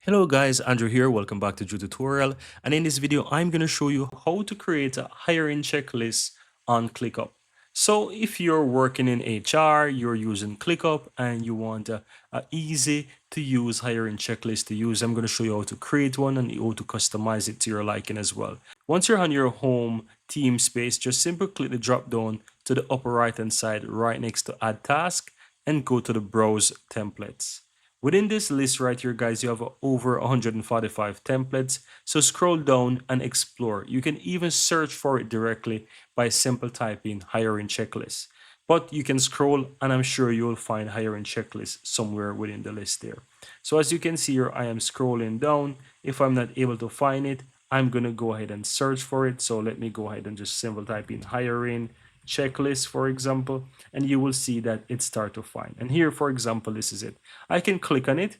Hello guys, Andrew here. Welcome back to Drew Tutorial. And in this video, I'm going to show you how to create a hiring checklist on ClickUp. So if you're working in HR, you're using ClickUp and you want a easy to use hiring checklist to use, I'm going to show you how to create one and how to customize it to your liking as well. Once you're on your home team space, just simply click the drop down to the upper right hand side right next to add task and go to the browse templates. Within this list right here, guys, you have over 145 templates. So scroll down and explore. You can even search for it directly by simple typing hiring checklist. But you can scroll and I'm sure you'll find hiring checklist somewhere within the list there. So as you can see here, I am scrolling down. If I'm not able to find it, I'm going to go ahead and search for it. So let me go ahead and just simple type in hiring checklist, for example, and you will see that it start to find. And here, for example, this is it. I can click on it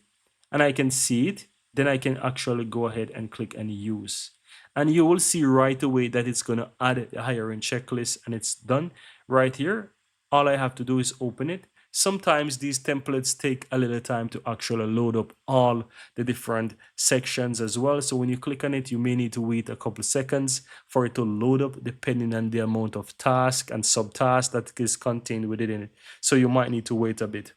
and I can see it. Then I can actually go ahead and click and use. And you will see right away that it's going to add a hiring checklist and it's done right here. All I have to do is open it. Sometimes these templates take a little time to actually load up all the different sections as well. So when you click on it, you may need to wait a couple seconds for it to load up depending on the amount of task and subtask that is contained within it. So you might need to wait a bit.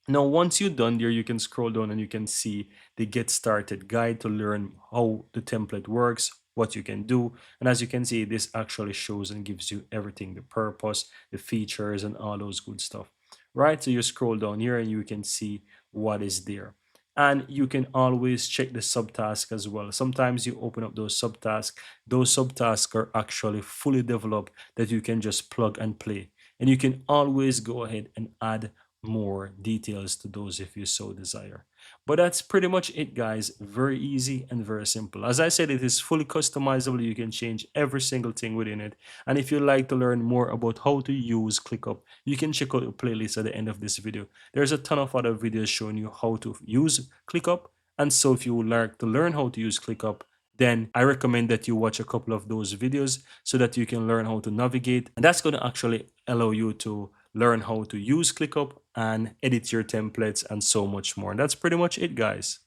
Now, once you're done there, you can scroll down and you can see the get started guide to learn how the template works, what you can do. And as you can see, this actually shows and gives you everything, the purpose, the features, and all those good stuff. Right? So you scroll down here and you can see what is there. And you can always check the subtask as well. Sometimes you open up those subtasks. Those subtasks are actually fully developed that you can just plug and play. And you can always go ahead and add more details to those if you so desire. But that's pretty much it, guys. Very easy and very simple. As I said, it is fully customizable. You can change every single thing within it. And if you'd like to learn more about how to use ClickUp, you can check out the playlist at the end of this video. There's a ton of other videos showing you how to use ClickUp. And so if you would like to learn how to use ClickUp, then I recommend that you watch a couple of those videos so that you can learn how to navigate. And that's going to actually allow you to learn how to use ClickUp and edit your templates and so much more. And that's pretty much it, guys.